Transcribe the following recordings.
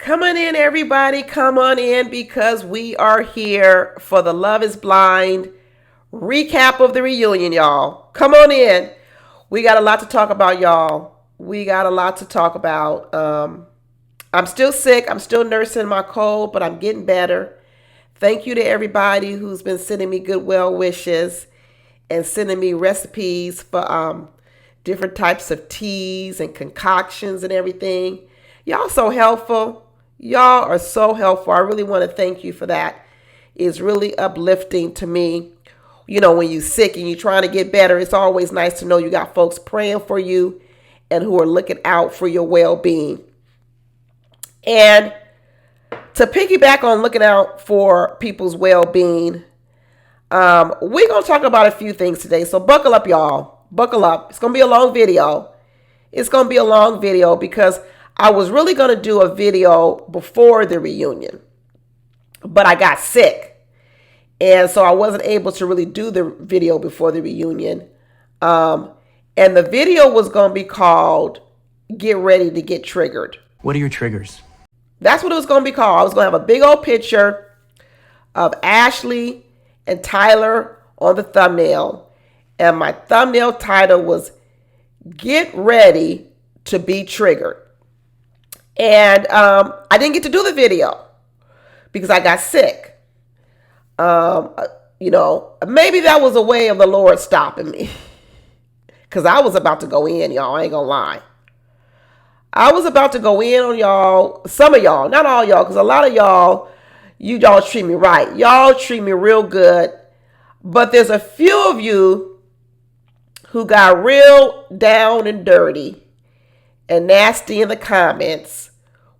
Come on in, everybody. Come on in because we are here for the Love is Blind recap of the reunion, y'all. Come on in. We got a lot to talk about, y'all. We got a lot to talk about. I'm still sick. I'm still nursing my cold, but I'm getting better. Thank you to everybody who's been sending me good well wishes and sending me recipes for different types of teas and concoctions and everything. Y'all so helpful. Y'all are so helpful. I really want to thank you for that. It's really uplifting to me. You know, when you're sick and you're trying to get better, it's always nice to know you got folks praying for you and who are looking out for your well-being. And to piggyback on looking out for people's well-being, we're going to talk about a few things today. So buckle up, y'all. Buckle up. It's going to be a long video. It's going to be a long video because I was really going to do a video before the reunion, but I got sick. And so I wasn't able to really do the video before the reunion. And the video was going to be called Get Ready to Get Triggered. What are your triggers? That's what it was going to be called. I was going to have a big old picture of Ashley and Tyler on the thumbnail. And my thumbnail title was Get Ready to Be Triggered. And I didn't get to do the video because I got sick. You know, maybe that was a way of the Lord stopping me. Because I was about to go in, y'all. I ain't gonna lie. I was about to go in on y'all. Some of y'all, not all y'all, because a lot of y'all, y'all treat me right. Y'all treat me real good. But there's a few of you who got real down and dirty and nasty in the comments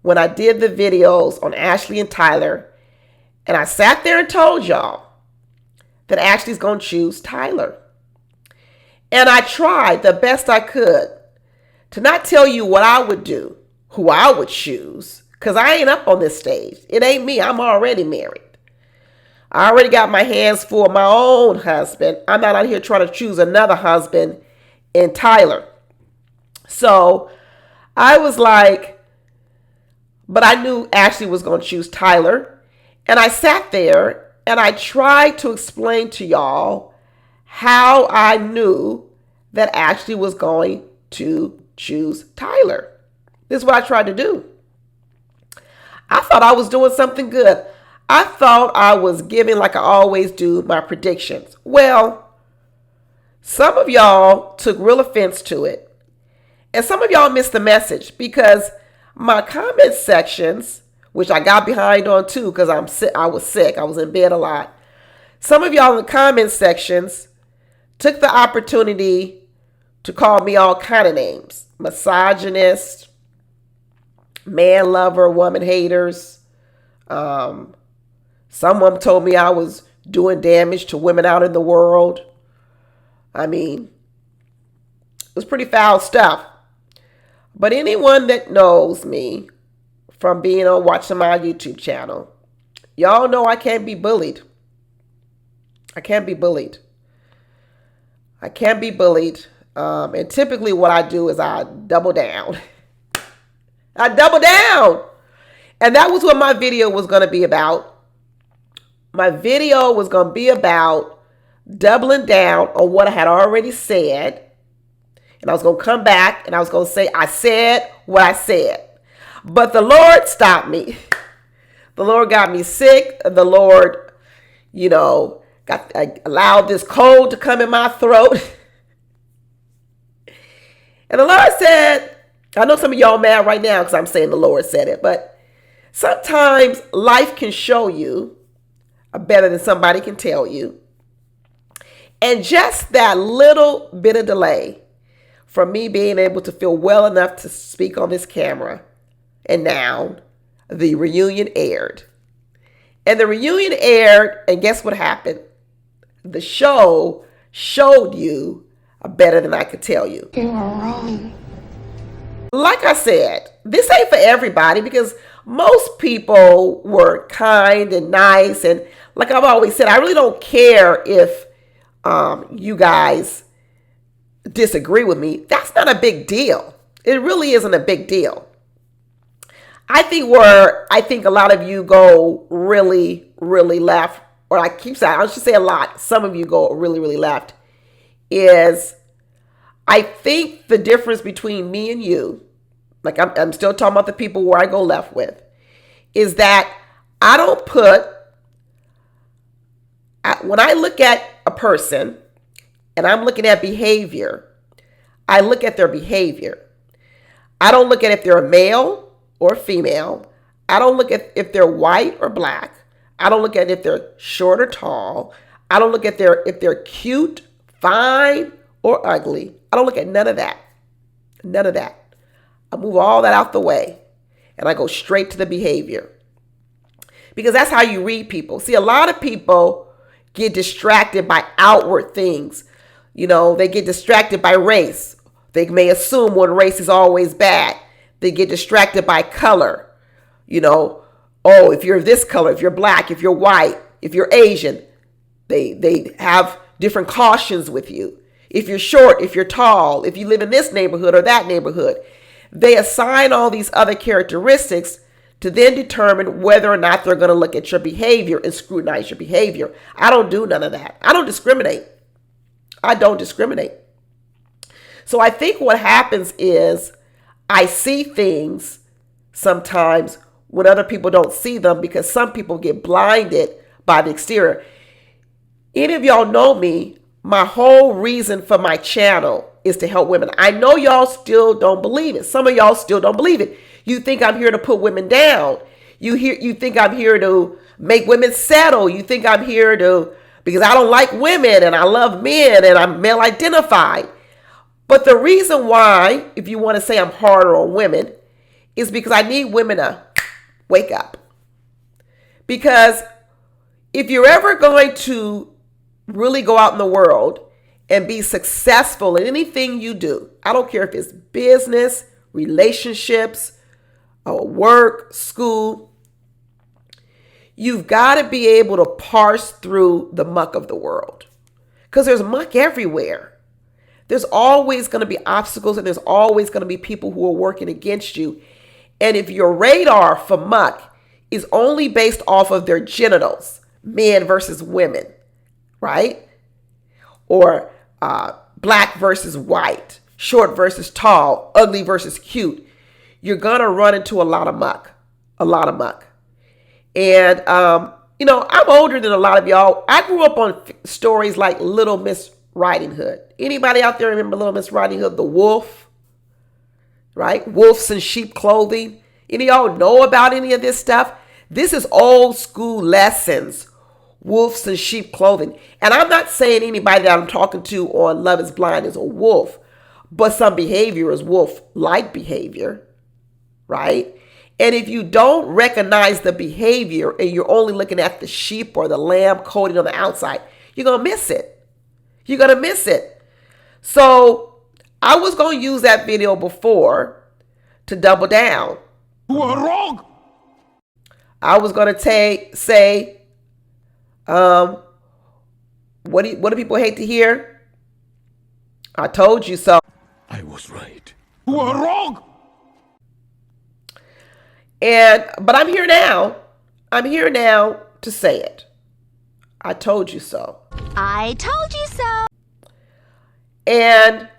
when I did the videos on Ashley and Tyler. And I sat there and told y'all that Ashley's going to choose Tyler. And I tried the best I could to not tell you what I would do, who I would choose, because I ain't up on this stage. It ain't me. I'm already married. I already got my hands full of my own husband. I'm not out here trying to choose another husband in Tyler. So I was like, but I knew Ashley was going to choose Tyler. And I sat there and I tried to explain to y'all how I knew that Ashley was going to choose Tyler. This is what I tried to do. I thought I was doing something good. I thought I was giving, like I always do, my predictions. Well, some of y'all took real offense to it. And some of y'all missed the message because my comment sections, which I got behind on too because I was sick. I was in bed a lot. Some of y'all in the comment sections took the opportunity to call me all kind of names. Misogynist, man lover, woman haters. Someone told me I was doing damage to women out in the world. I mean, it was pretty foul stuff. But anyone that knows me from being on watching my YouTube channel, y'all know I can't be bullied. I can't be bullied. I can't be bullied. And typically what I do is I double down. I double down. And that was what my video was going to be about. My video was going to be about doubling down on what I had already said. And I was going to come back and I was going to say, I said what I said. But the Lord stopped me. The Lord got me sick. The Lord, allowed this cold to come in my throat. And the Lord said, I know some of y'all mad right now because I'm saying the Lord said it, but sometimes life can show you better than somebody can tell you. And just that little bit of delay from me being able to feel well enough to speak on this camera. And now the reunion aired. And the reunion aired, and guess what happened? The show showed you better than I could tell you. You are wrong. Like I said, this ain't for everybody because most people were kind and nice. And like I've always said, I really don't care if you guys disagree with me. That's not a big deal. It really isn't a big deal. I think a lot of you go really, really left, or I keep saying, I should say a lot, some of you go really, really left, is I think the difference between me and you, like I'm still talking about the people where I go left with, is that I don't put, when I look at a person and I'm looking at behavior, I look at their behavior. I don't look at if they're a male or female. I don't look at if they're white or black. I don't look at if they're short or tall. I don't look at if they're cute, fine, or ugly. I don't look at none of that. None of that. I move all that out the way and I go straight to the behavior. Because that's how you read people. See, a lot of people get distracted by outward things. You know, they get distracted by race. They may assume one race is always bad. They get distracted by color. You know, oh, if you're this color, if you're black, if you're white, if you're Asian, they have different cautions with you. If you're short, if you're tall, if you live in this neighborhood or that neighborhood, they assign all these other characteristics to then determine whether or not they're going to look at your behavior and scrutinize your behavior. I don't do none of that. I don't discriminate. I don't discriminate. So I think what happens is I see things sometimes when other people don't see them because some people get blinded by the exterior. Any of y'all know me, my whole reason for my channel is to help women. I know y'all still don't believe it. Some of y'all still don't believe it. You think I'm here to put women down. You think I'm here to make women settle. You think I'm here to, because I don't like women and I love men and I'm male identified. But the reason why, if you want to say I'm harder on women, is because I need women to wake up. Because if you're ever going to really go out in the world and be successful in anything you do, I don't care if it's business, relationships, or work, school, you've got to be able to parse through the muck of the world. Because there's muck everywhere. There's always going to be obstacles and there's always going to be people who are working against you. And if your radar for muck is only based off of their genitals, men versus women, right? Or black versus white, short versus tall, ugly versus cute, you're going to run into a lot of muck, And, I'm older than a lot of y'all. I grew up on stories like Little Miss Riding Hood. Anybody out there remember Little Miss Riding Hood, the wolf, right? Wolves in sheep clothing. Any of y'all know about any of this stuff? This is old school lessons, wolves in sheep clothing. And I'm not saying anybody that I'm talking to on Love is Blind is a wolf, but some behavior is wolf-like behavior, right? And if you don't recognize the behavior and you're only looking at the sheep or the lamb coating on the outside, you're going to miss it. You're going to miss it. So I was going to use that video before to double down. You are wrong. I was going to say, what do people hate to hear? I told you so. I was right. You are wrong. But I'm here now. I'm here now to say it. I told you so. I told you so. And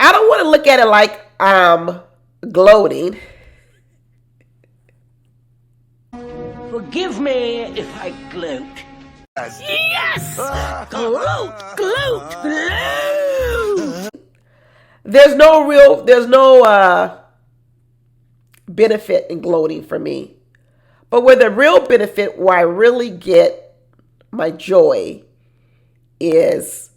I don't want to look at it like I'm gloating. Forgive me if I gloat. Yes! Gloat, gloat, gloat! There's no benefit in gloating for me. But where the real benefit, where I really get my joy, is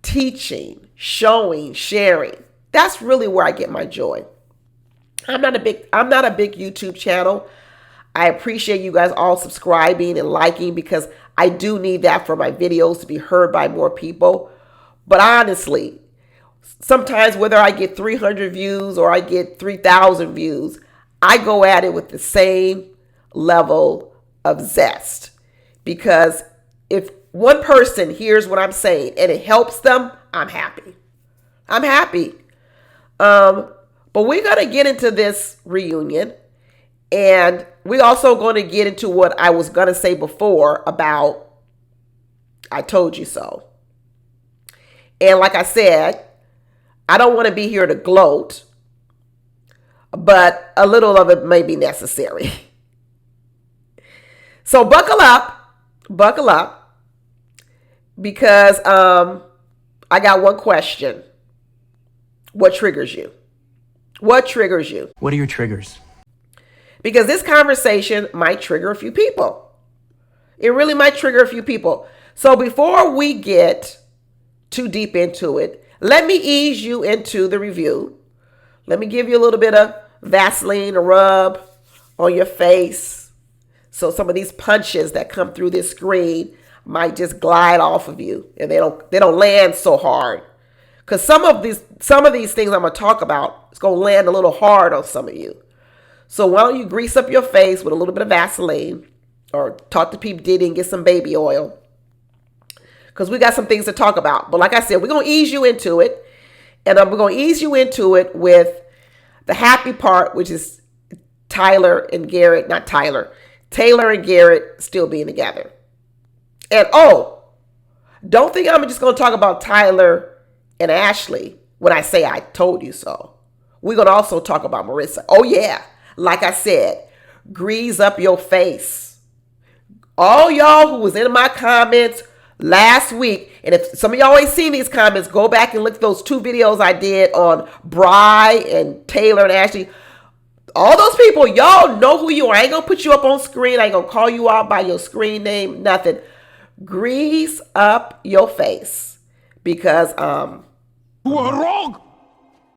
teaching, showing, sharing. That's really where I get my joy. I'm not a big YouTube channel. I appreciate you guys all subscribing and liking because I do need that for my videos to be heard by more people. But honestly, sometimes whether I get 300 views or I get 3,000 views, I go at it with the same level of zest. Because if one person hears what I'm saying and it helps them, I'm happy. I'm happy. But we're going to get into this reunion. And we're also going to get into what I was going to say before about I told you so. And like I said, I don't want to be here to gloat, but a little of it may be necessary. So buckle up, because I got one question. What triggers you? What triggers you? What are your triggers? Because this conversation might trigger a few people. It really might trigger a few people. So before we get too deep into it, let me ease you into the review. Let me give you a little bit of Vaseline to rub on your face, so some of these punches that come through this screen might just glide off of you and they don't land so hard. Because some of these things I'm going to talk about is going to land a little hard on some of you. So why don't you grease up your face with a little bit of Vaseline, or talk to P. Diddy and get some baby oil, because we got some things to talk about. But like I said, we're going to ease you into it, and we're going to ease you into it with the happy part, which is Taylor and Garrett still being together. And don't think I'm just going to talk about Tyler and Ashley when I say I told you so. We're going to also talk about Marissa. Oh yeah. Like I said, grease up your face. All y'all who was in my comments last week, and if some of y'all ain't seen these comments, go back and look at those 2 videos I did on Bri and Taylor and Ashley. All those people, y'all know who you are. I ain't gonna put you up on screen. I ain't gonna call you out by your screen name, nothing. Grease up your face, because You are wrong.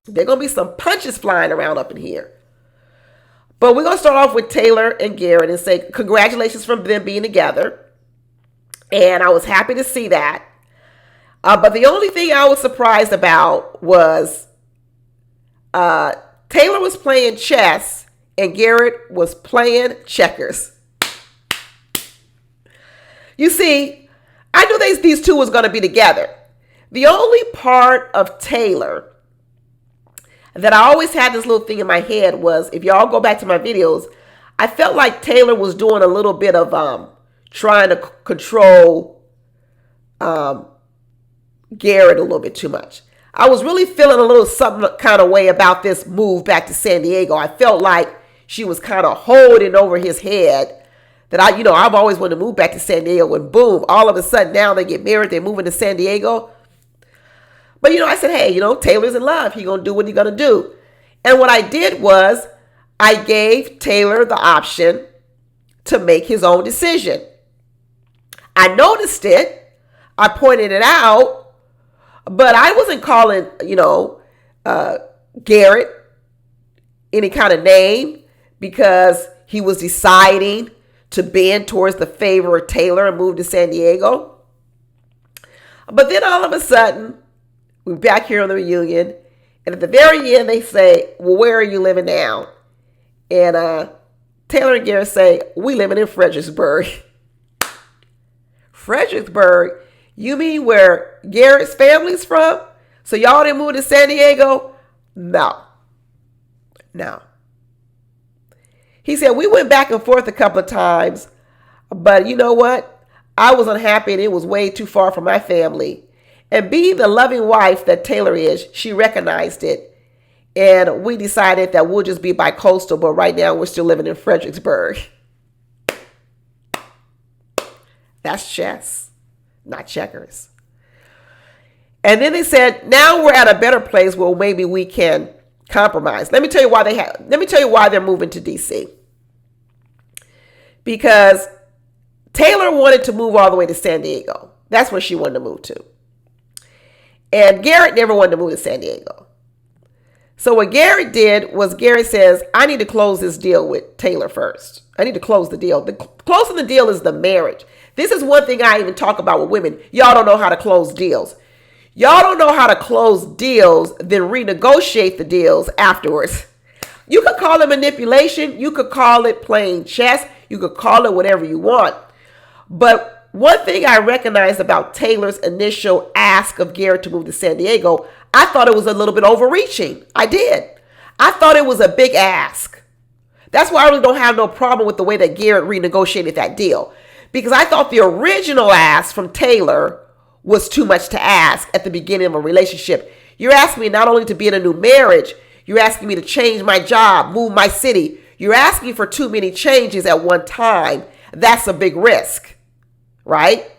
there gonna be some punches flying around up in here. But we're going to start off with Taylor and Garrett and say congratulations from them being together. And I was happy to see that. But the only thing I was surprised about was Taylor was playing chess and Garrett was playing checkers. You see, I knew these two was going to be together. The only part of Taylor that I always had this little thing in my head was, if y'all go back to my videos, I felt like Taylor was doing a little bit of trying to control Garrett a little bit too much. I was really feeling a little something kind of way about this move back to San Diego. I felt like she was kind of holding over his head, that I've always wanted to move back to San Diego, and boom, all of a sudden now they get married, they're moving to San Diego. But, I said, hey, Taylor's in love. He's going to do what he's going to do. And what I did was I gave Taylor the option to make his own decision. I noticed it. I pointed it out. But I wasn't calling, Garrett any kind of name, because he was deciding to bend towards the favor of Taylor and move to San Diego. But then all of a sudden, we're back here on the reunion, and at the very end, they say, well, where are you living now? And Taylor and Garrett say, we living in Fredericksburg. Fredericksburg? You mean where Garrett's family's from? So y'all didn't move to San Diego? No. He said, we went back and forth a couple of times, but you know what? I was unhappy and it was way too far from my family. And being the loving wife that Taylor is, she recognized it. And we decided that we'll just be bi-coastal, but right now we're still living in Fredericksburg. That's chess, not checkers. And then they said, now we're at a better place where maybe we can compromise. Let me tell you why they're moving to DC. Because Taylor wanted to move all the way to San Diego. That's where she wanted to move to. And Garrett never wanted to move to San Diego. So what Garrett did was, Garrett says, I need to close this deal with Taylor first. I need to close the deal. Closing the deal is the marriage. This is one thing I even talk about with women. Y'all don't know how to close deals. Y'all don't know how to close deals, then renegotiate the deals afterwards. You could call it manipulation. You could call it playing chess. You could call it whatever you want. But one thing I recognized about Taylor's initial ask of Garrett to move to San Diego, I thought it was a little bit overreaching. I did. I thought it was a big ask. That's why I really don't have no problem with the way that Garrett renegotiated that deal. Because I thought the original ask from Taylor was too much to ask at the beginning of a relationship. You're asking me not only to be in a new marriage, you're asking me to change my job, move my city. You're asking for too many changes at one time. That's a big risk, right?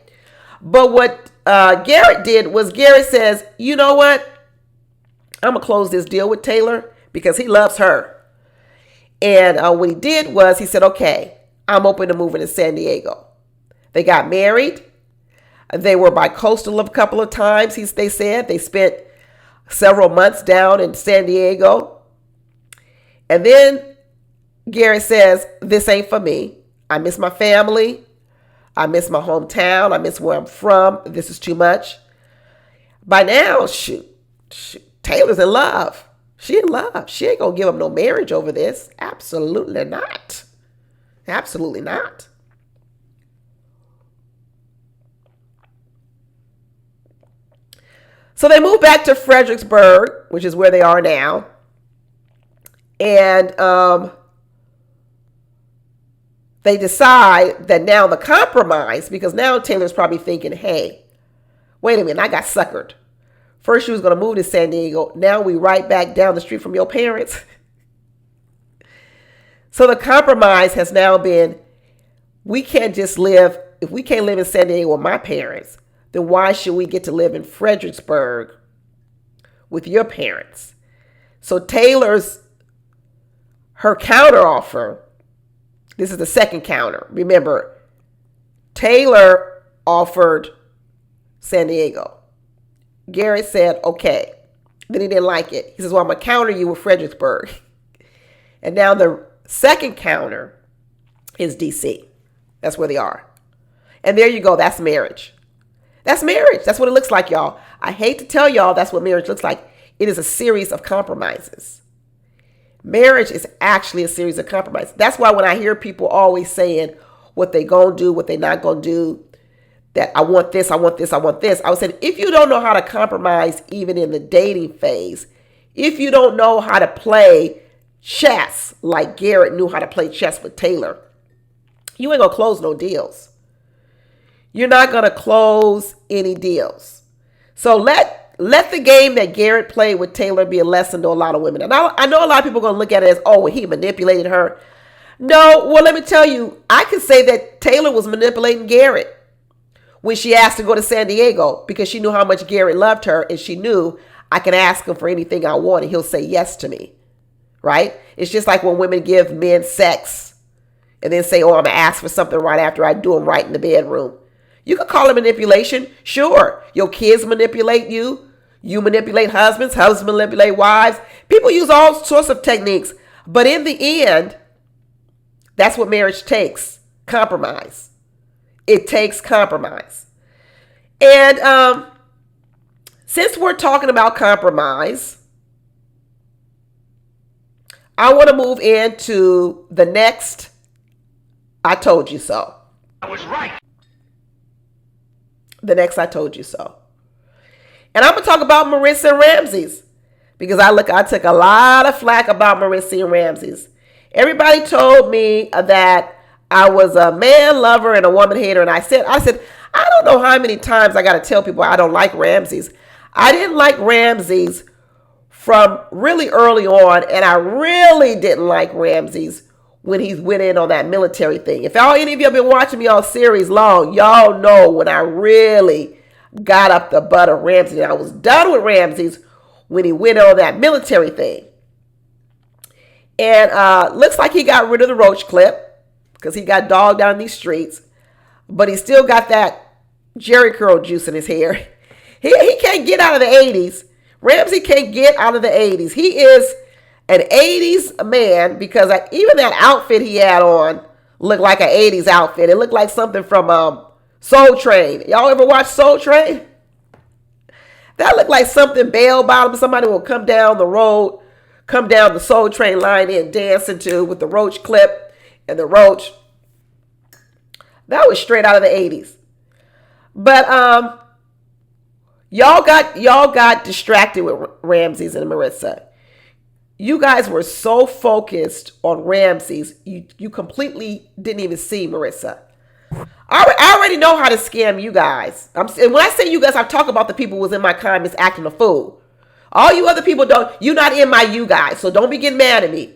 But what Garrett did was Garrett says, you know what? I'm going to close this deal with Taylor because he loves her. And what he did was he said, okay, I'm open to moving to San Diego. They got married. They were bi-coastal a couple of times, they said. They spent several months down in San Diego. And then Garrett says, this ain't for me. I miss my family. I miss my hometown. I miss where I'm from. This is too much. By now, shoot, Taylor's in love. She in love. She ain't gonna give him no marriage over this. Absolutely not. Absolutely not. So they moved back to Fredericksburg, which is where they are now. And they decide that now the compromise, because now Taylor's probably thinking, hey, wait a minute, I got suckered. First she was going to move to San Diego. Now we right back down the street from your parents. So the compromise has now been, we can't just live, if we can't live in San Diego with my parents, then why should we get to live in Fredericksburg with your parents? So Taylor's, her counteroffer, this is the second counter. Remember, Taylor offered San Diego. Garrett said, okay. Then he didn't like it. He says, well, I'm going to counter you with Fredericksburg. And now the second counter is DC. That's where they are. And there you go. That's marriage. That's marriage. That's what it looks like, y'all. I hate to tell y'all that's what marriage looks like. It is a series of compromises. Marriage is actually a series of compromises. That's why when I hear people always saying what they gonna do, what they not gonna do, that I want this, I want this, I want this. I would say, if you don't know how to compromise even in the dating phase, if you don't know how to play chess like Garrett knew how to play chess with Taylor, you ain't gonna close no deals. You're not gonna close any deals. So let the game that Garrett played with Taylor be a lesson to a lot of women. And I know a lot of people are going to look at it as, oh, he manipulated her. No, well, let me tell you, I can say that Taylor was manipulating Garrett when she asked to go to San Diego because she knew how much Garrett loved her, and she knew I can ask him for anything I want and he'll say yes to me, right? It's just like when women give men sex and then say, oh, I'm going to ask for something right after I do them right in the bedroom. You could call it manipulation. Sure. Your kids manipulate you. You manipulate husbands. Husbands manipulate wives. People use all sorts of techniques. But in the end, that's what marriage takes. Compromise. It takes compromise. And since we're talking about compromise, I want to move into the next I told you so. I was right. The next I told you so. And I'm going to talk about Marissa and Ramses because I took a lot of flack about Marissa and Ramses. Everybody told me that I was a man lover and a woman hater. And I said, I don't know how many times I got to tell people I don't like Ramses. I didn't like Ramses from really early on. And I really didn't like Ramses when he went in on that military thing. If any of you have been watching me all series long, y'all know when I really got up the butt of Ramses. I was done with Ramses when he went on that military thing. And looks like he got rid of the roach clip because he got dogged down in these streets. But he still got that Jerry curl juice in his hair. He can't get out of the 80s. Ramsey can't get out of the 80s. He is an 80s man because even that outfit he had on looked like an 80s outfit. It looked like something from Soul Train. Y'all ever watch Soul Train? That looked like something bell bottom. Somebody will come down the road, come down the Soul Train line and dance into with the roach clip and the roach. That was straight out of the 80s. But y'all got distracted with Ramses and Marissa. You guys were so focused on Ramses, you completely didn't even see Marissa. I already know how to scam you guys. And when I say you guys, I'm talking about the people who was in my comments acting a fool. All you other people don't, you're not in my you guys, so don't be getting mad at me.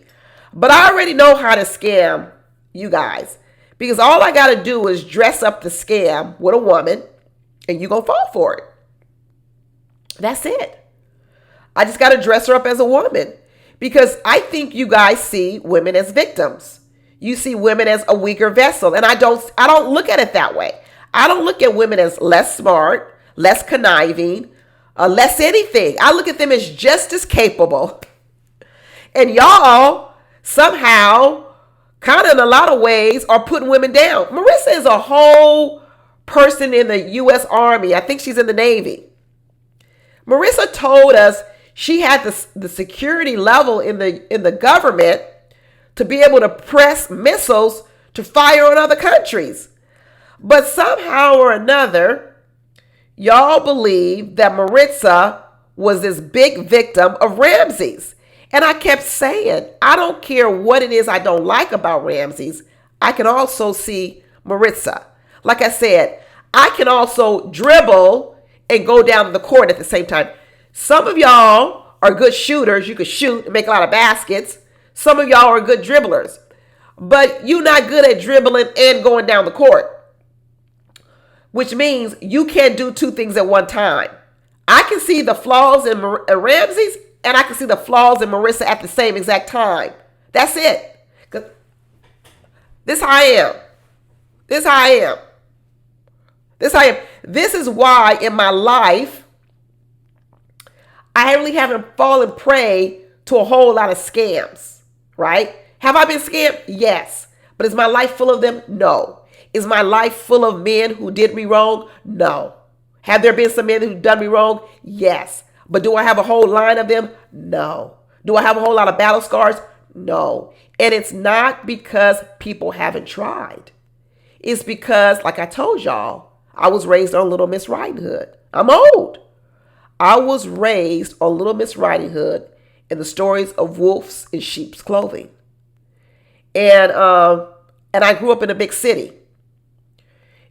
But I already know how to scam you guys. Because all I got to do is dress up the scam with a woman, and you're going to fall for it. That's it. I just got to dress her up as a woman. Because I think you guys see women as victims. You see women as a weaker vessel. And I don't look at it that way. I don't look at women as less smart, less conniving, less anything. I look at them as just as capable. And y'all somehow, kind of in a lot of ways, are putting women down. Marissa is a whole person in the U.S. Army. I think she's in the Navy. Marissa told us she had the security level in the government to be able to press missiles to fire on other countries. But somehow or another, y'all believe that Marissa was this big victim of Ramses. And I kept saying, I don't care what it is I don't like about Ramses. I can also see Marissa. Like I said, I can also dribble and go down to the court at the same time. Some of y'all are good shooters. You could shoot and make a lot of baskets. Some of y'all are good dribblers. But you're not good at dribbling and going down the court. Which means you can't do two things at one time. I can see the flaws in Ramses, and I can see the flaws in Marissa at the same exact time. That's it. This how I am. This how I am. This how I am. This is why in my life, I really haven't fallen prey to a whole lot of scams, right? Have I been scammed? Yes. But is my life full of them? No. Is my life full of men who did me wrong? No. Have there been some men who done me wrong? Yes. But do I have a whole line of them? No. Do I have a whole lot of battle scars? No. And it's not because people haven't tried. It's because, like I told y'all, I was raised on Little Miss Riding Hood. I'm old. I was raised on Little Miss Riding Hood and the stories of wolves in sheep's clothing. And I grew up in a big city.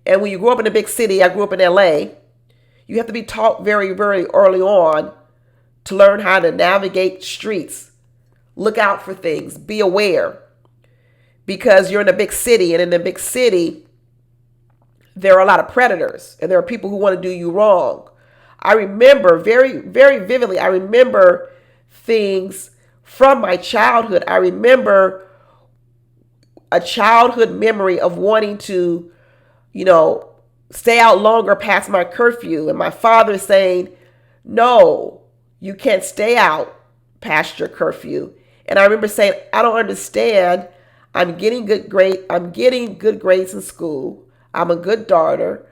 And when you grow up in a big city, I grew up in LA, you have to be taught very, very early on to learn how to navigate streets, look out for things, be aware. Because you're in a big city, and in a big city, there are a lot of predators, and there are people who want to do you wrong. I remember very, very vividly, I remember things from my childhood. I remember a childhood memory of wanting to, stay out longer past my curfew. And my father saying, no, you can't stay out past your curfew. And I remember saying, I don't understand. I'm getting good grades in school. I'm a good daughter.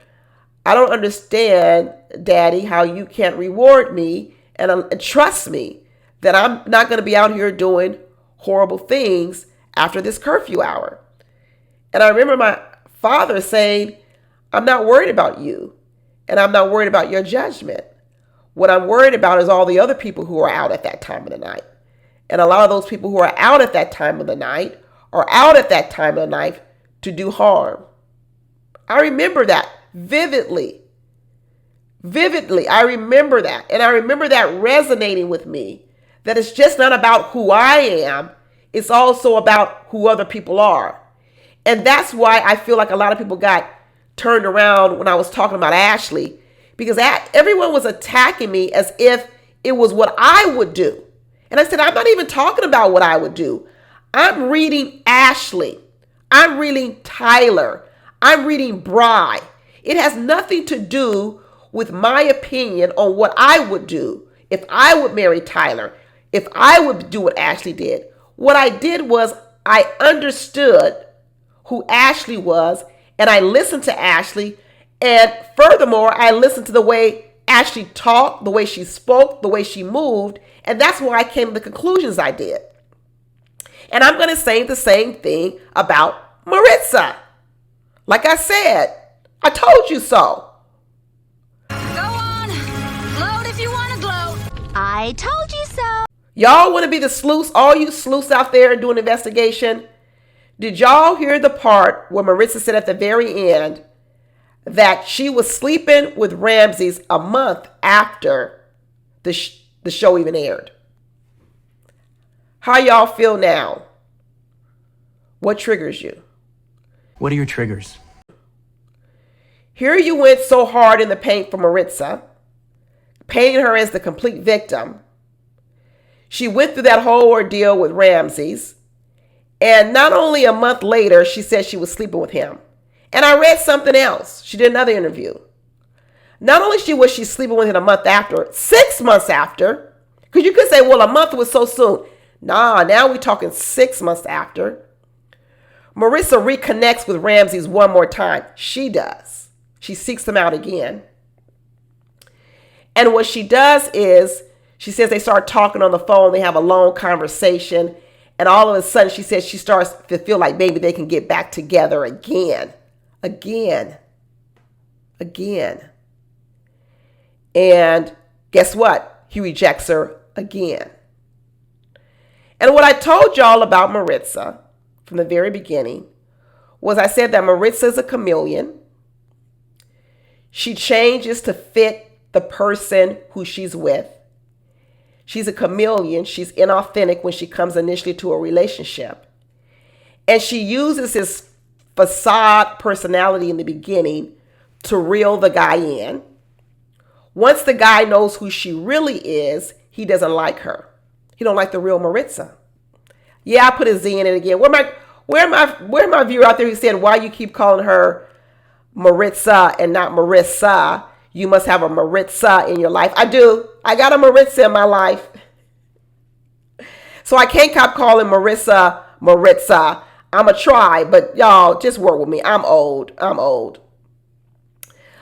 I don't understand, Daddy, how you can't reward me and trust me that I'm not going to be out here doing horrible things after this curfew hour. And I remember my father saying, I'm not worried about you, and I'm not worried about your judgment. What I'm worried about is all the other people who are out at that time of the night. And a lot of those people who are out at that time of the night are out at that time of the night to do harm. I remember that vividly. Vividly, I remember that. And I remember that resonating with me, that it's just not about who I am. It's also about who other people are. And that's why I feel like a lot of people got turned around when I was talking about Ashley, because everyone was attacking me as if it was what I would do. And I said, I'm not even talking about what I would do. I'm reading Ashley. I'm reading Tyler. I'm reading Bri. It has nothing to do with my opinion on what I would do if I would marry Tyler, if I would do what Ashley did. What I did was I understood who Ashley was, and I listened to Ashley. And furthermore, I listened to the way Ashley talked, the way she spoke, the way she moved. And that's why I came to the conclusions I did. And I'm going to say the same thing about Marissa. Like I said, I told you so. Go on. Gloat if you want to gloat. I told you so. Y'all want to be the sleuths? All you sleuths out there doing investigation? Did y'all hear the part where Maritza said at the very end that she was sleeping with Ramses a month after the show even aired? How y'all feel now? What triggers you? What are your triggers? Here you went so hard in the paint for Maritza, painting her as the complete victim. She went through that whole ordeal with Ramses. And not only a month later, she said she was sleeping with him. And I read something else. She did another interview. Not only was she sleeping with him a month after, 6 months after, because you could say, well, a month was so soon. Nah, now we're talking 6 months after. Maritza reconnects with Ramses one more time. She does. She seeks him out again. And what she does is, she says they start talking on the phone. They have a long conversation. And all of a sudden, she says she starts to feel like maybe they can get back together again. And guess what? He rejects her again. And what I told y'all about Maritza from the very beginning was I said that Maritza is a chameleon. She changes to fit the person who she's with. She's a chameleon. She's inauthentic when she comes initially to a relationship. And she uses his facade personality in the beginning to reel the guy in. Once the guy knows who she really is, he doesn't like her. He don't like the real Maritza. Yeah, I put a Z in it again. Where my viewer out there who said, why you keep calling her Maritza and not Marissa? You must have a Maritza in your life. I do. I got a Maritza in my life. So I can't keep calling Maritza. I'm a try, but y'all just work with me. I'm old.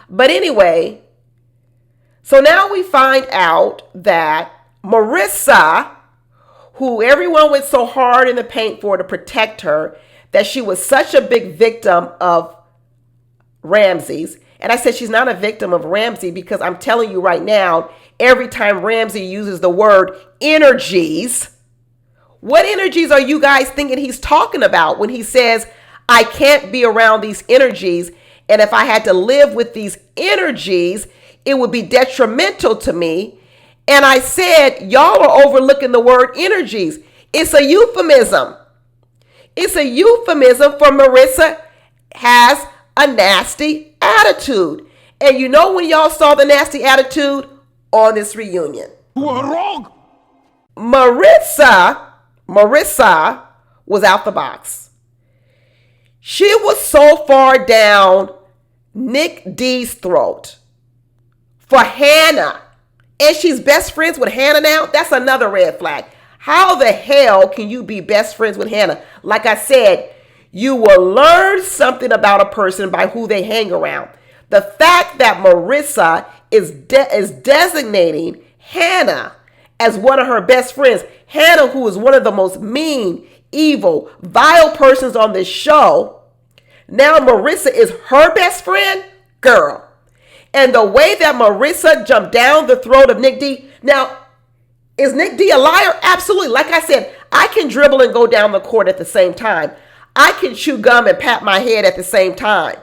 But anyway, so now we find out that Maritza, who everyone went so hard in the paint for to protect her, that she was such a big victim of Ramses. And I said she's not a victim of Ramsey because I'm telling you right now, every time Ramsey uses the word energies, what energies are you guys thinking he's talking about when he says, I can't be around these energies, and if I had to live with these energies, it would be detrimental to me. And I said, y'all are overlooking the word energies. It's a euphemism. It's a euphemism for Maritza has a nasty attitude. And you know when y'all saw the nasty attitude? On this reunion. You are wrong. Marissa was out the box. She was so far down Nick D's throat for Hannah. And she's best friends with Hannah now. That's another red flag. How the hell can you be best friends with Hannah? Like I said, you will learn something about a person by who they hang around. The fact that Marissa is designating Hannah as one of her best friends, Hannah, who is one of the most mean, evil, vile persons on this show, now Marissa is her best friend? Girl. And the way that Marissa jumped down the throat of Nick D. Now, is Nick D a liar? Absolutely. Like I said, I can dribble and go down the court at the same time. I can chew gum and pat my head at the same time.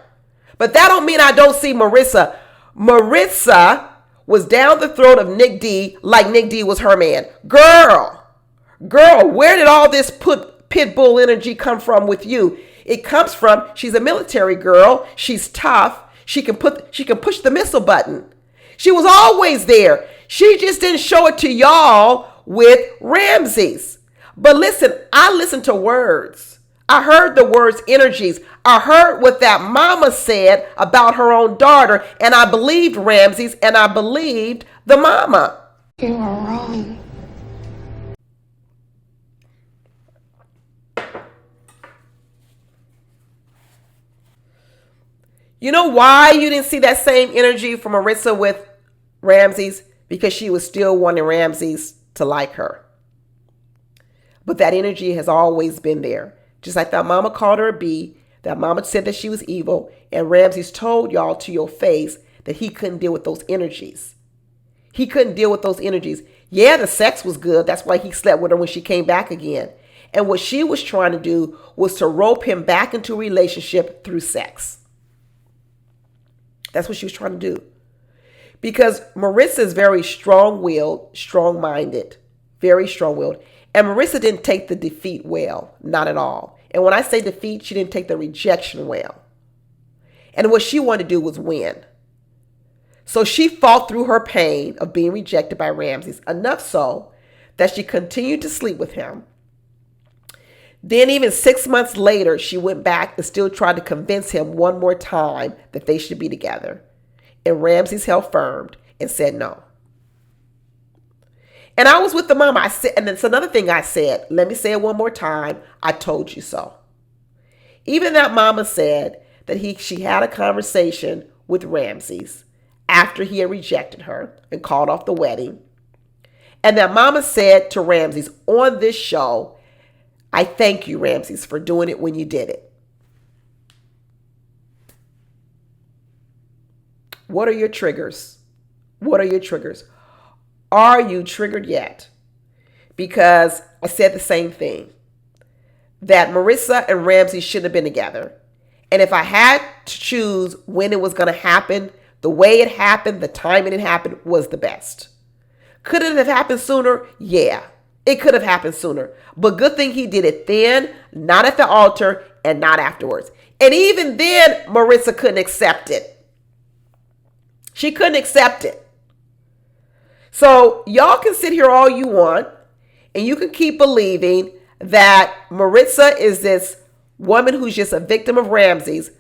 But that don't mean I don't see Marissa. Marissa was down the throat of Nick D like Nick D was her man. Girl, where did all this pit bull energy come from with you? It comes from, she's a military girl. She's tough. She can push the missile button. She was always there. She just didn't show it to y'all with Ramses. But listen, I listened to words. I heard the words energies. I heard what that mama said about her own daughter, and I believed Ramses, and I believed the mama. You are wrong. You know why you didn't see that same energy from Marissa with Ramses? Because she was still wanting Ramses to like her. But that energy has always been there. Just like that mama called her a B, that mama said that she was evil, and Ramses told y'all to your face that he couldn't deal with those energies. He couldn't deal with those energies. Yeah, the sex was good. That's why he slept with her when she came back again. And what she was trying to do was to rope him back into a relationship through sex. That's what she was trying to do. Because Marissa is very strong-willed, strong-minded, very strong-willed. And Marissa didn't take the defeat well, not at all. And when I say defeat, she didn't take the rejection well. And what she wanted to do was win. So she fought through her pain of being rejected by Ramses, enough so that she continued to sleep with him. Then even 6 months later, she went back and still tried to convince him one more time that they should be together. And Ramses held firm and said no. And I was with the mama. I said, and it's another thing I said. Let me say it one more time. I told you so. Even that mama said that she had a conversation with Ramses after he had rejected her and called off the wedding. And that mama said to Ramses on this show, I thank you, Ramses, for doing it when you did it. What are your triggers? What are your triggers? Are you triggered yet? Because I said the same thing, that Marissa and Ramses shouldn't have been together. And if I had to choose when it was going to happen, the way it happened, the timing it happened was the best. Could it have happened sooner? Yeah, it could have happened sooner. But good thing he did it then, not at the altar and not afterwards. And even then, Marissa couldn't accept it. She couldn't accept it. So y'all can sit here all you want, and you can keep believing that Marissa is this woman who's just a victim of Ramses.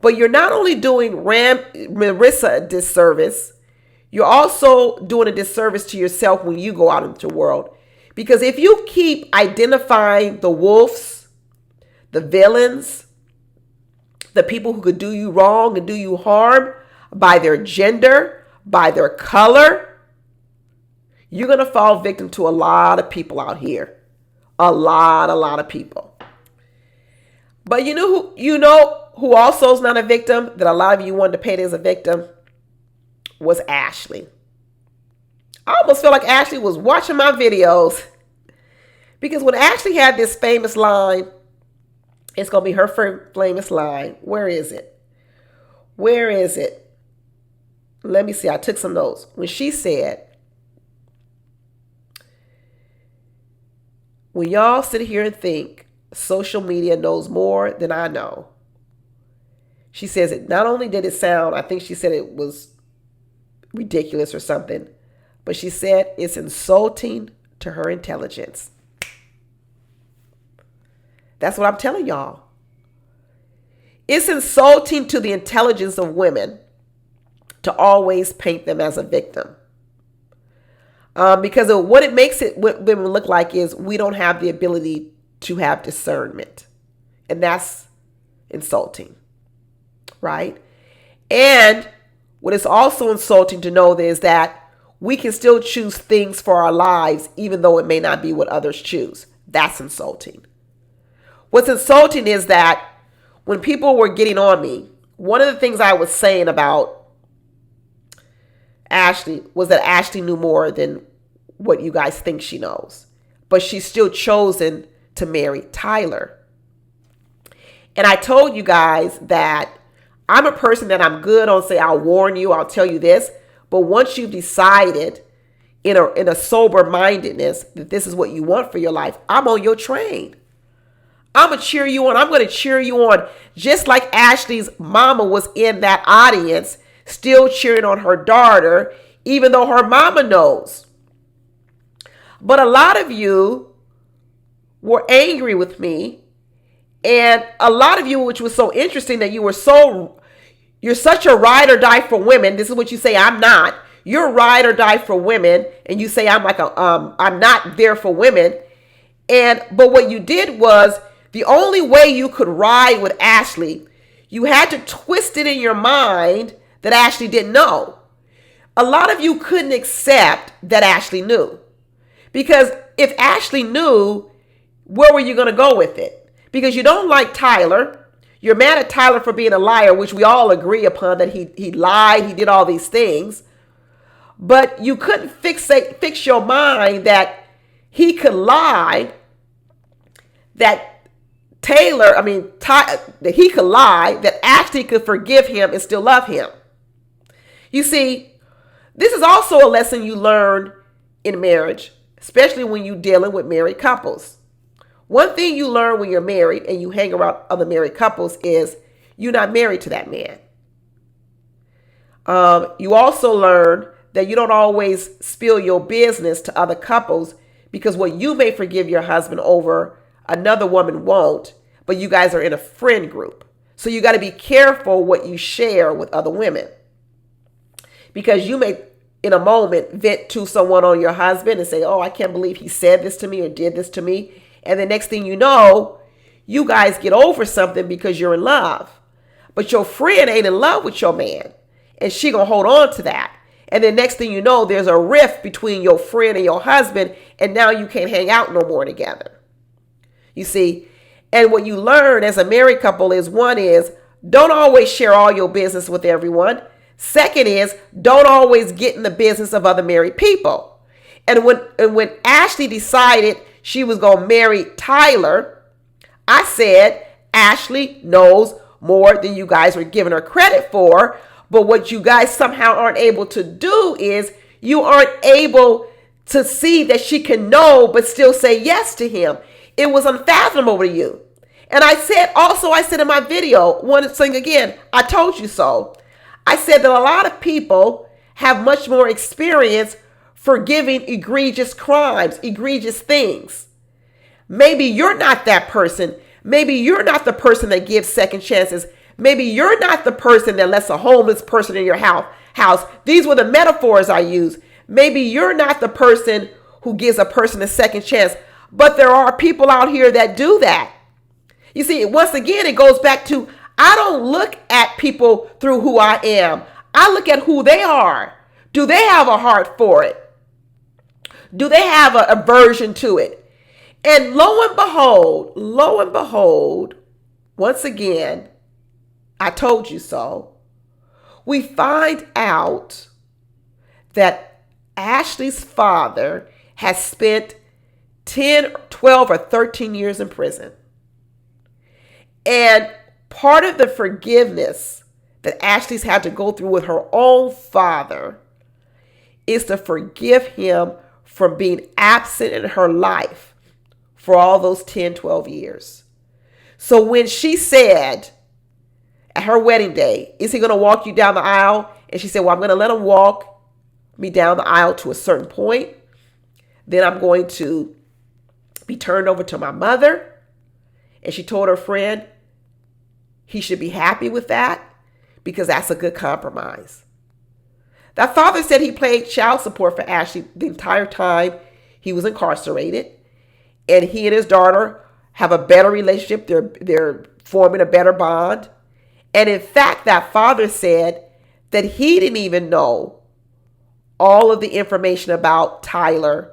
But you're not only doing Marissa a disservice, you're also doing a disservice to yourself when you go out into the world. Because if you keep identifying the wolves, the villains, the people who could do you wrong and do you harm by their gender, by their color, you're going to fall victim to a lot of people out here. A lot of people. But you know who also is not a victim, that a lot of you wanted to paint as a victim, was Ashley. I almost feel like Ashley was watching my videos, because when Ashley had this famous line, it's going to be her famous line. Where is it? Where is it? Let me see. I took some notes. When she said, when y'all sit here and think social media knows more than I know, she says it not only did it sound, I think she said it was ridiculous or something, but she said it's insulting to her intelligence. That's what I'm telling y'all. It's insulting to the intelligence of women to always paint them as a victim. Because of what it makes it, what women look like is we don't have the ability to have discernment. And that's insulting, right? And what is also insulting to know is that we can still choose things for our lives, even though it may not be what others choose. That's insulting. What's insulting is that when people were getting on me, one of the things I was saying about Ashley was that Ashley knew more than what you guys think she knows. But she's still chosen to marry Tyler. And I told you guys that I'm a person that I'm good on, say, I'll warn you, I'll tell you this. But once you've decided in a sober-mindedness that this is what you want for your life, I'm on your train. I'm going to cheer you on. I'm going to cheer you on. Just like Ashley's mama was in that audience, still cheering on her daughter, even though her mama knows. But a lot of you were angry with me. And a lot of you, which was so interesting, that you're such a ride or die for women. This is what you say, I'm not. You're ride or die for women. And you say, I'm not there for women. But what you did was, the only way you could ride with Ashley, you had to twist it in your mind that Ashley didn't know. A lot of you couldn't accept that Ashley knew. Because if Ashley knew, where were you going to go with it? Because you don't like Tyler. You're mad at Tyler for being a liar, which we all agree upon, that he lied, he did all these things. but you couldn't fix your mind that he could lie, that that he could lie, that Ashley could forgive him and still love him. You see, this is also a lesson you learn in marriage, especially when you're dealing with married couples. One thing you learn when you're married and you hang around other married couples is you're not married to that man. You also learn that you don't always spill your business to other couples, because what you may forgive your husband over, another woman won't, but you guys are in a friend group. So you got to be careful what you share with other women, because you may, in a moment, vent to someone on your husband and say, oh, I can't believe he said this to me or did this to me. And the next thing you know, you guys get over something because you're in love. But your friend ain't in love with your man, and she gonna hold on to that. And then next thing you know, there's a rift between your friend and your husband, and now you can't hang out no more together. You see, and what you learn as a married couple is, one is, don't always share all your business with everyone. Second is, don't always get in the business of other married people. And when Ashley decided she was going to marry Tyler, I said, Ashley knows more than you guys were giving her credit for. But what you guys somehow aren't able to do is you aren't able to see that she can know but still say yes to him. It was unfathomable to you. And I said in my video, one thing again, I told you so. I said that a lot of people have much more experience forgiving egregious crimes, egregious things. Maybe you're not that person. Maybe you're not the person that gives second chances. Maybe you're not the person that lets a homeless person in your house. These were the metaphors I used. Maybe you're not the person who gives a person a second chance, but there are people out here that do that. You see, once again, it goes back to, I don't look at people through who I am. I look at who they are. Do they have a heart for it? Do they have a aversion to it? And lo and behold, once again, I told you so, we find out that Ashley's father has spent 10, 12, or 13 years in prison. And part of the forgiveness that Ashley's had to go through with her own father is to forgive him from being absent in her life for all those 10, 12 years. So when she said at her wedding day, is he going to walk you down the aisle? And she said, well, I'm going to let him walk me down the aisle to a certain point. Then I'm going to be turned over to my mother. And she told her friend he should be happy with that because that's a good compromise. That father said he paid child support for Ashley the entire time he was incarcerated. And he and his daughter have a better relationship. They're forming a better bond. And in fact, that father said that he didn't even know all of the information about Tyler.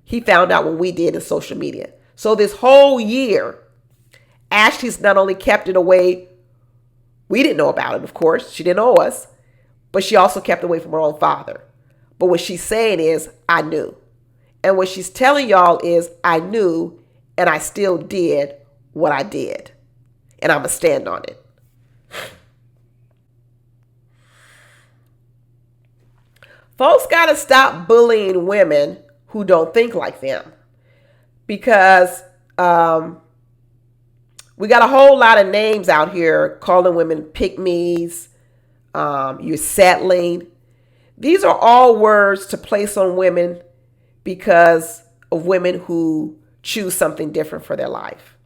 He found out when we did in social media. So this whole year, Ashley's not only kept it away, we didn't know about it, of course. She didn't know us, but she also kept it away from her own father. But what she's saying is, I knew. And what she's telling y'all is, I knew, and I still did what I did. And I'm going to stand on it. Folks got to stop bullying women who don't think like them. Because we got a whole lot of names out here calling women pick-me's, you're settling. These are all words to place on women because of women who choose something different for their life.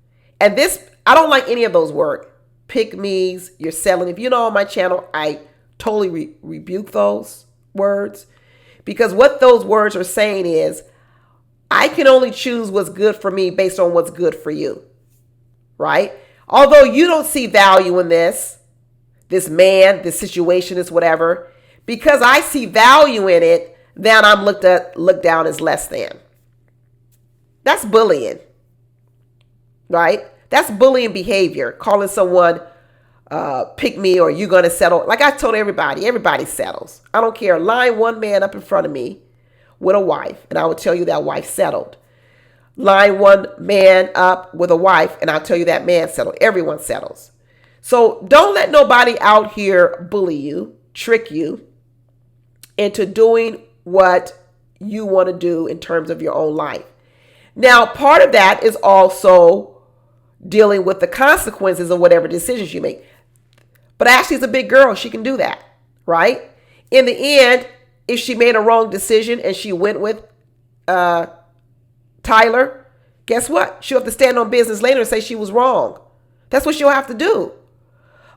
And this, I don't like any of those words. Pick-me's, you're settling. If you know on my channel, I totally rebuke those words, because what those words are saying is, I can only choose what's good for me based on what's good for you. Right? Although you don't see value in this man, this situation, this whatever, because I see value in it, then I'm looked down as less than. That's bullying. Right? That's bullying behavior, calling someone pick me or you're going to settle. Like I told everybody settles. I don't care. Line one man up in front of me with a wife, and I will tell you that wife settled. Line one man up with a wife, and I'll tell you that man settled. Everyone settles. So don't let nobody out here bully you, trick you into doing what you want to do in terms of your own life. Now, part of that is also dealing with the consequences of whatever decisions you make. But Ashley's a big girl. She can do that, right? In the end, if she made a wrong decision and she went with Tyler, guess what? She'll have to stand on business later and say she was wrong. That's what she'll have to do.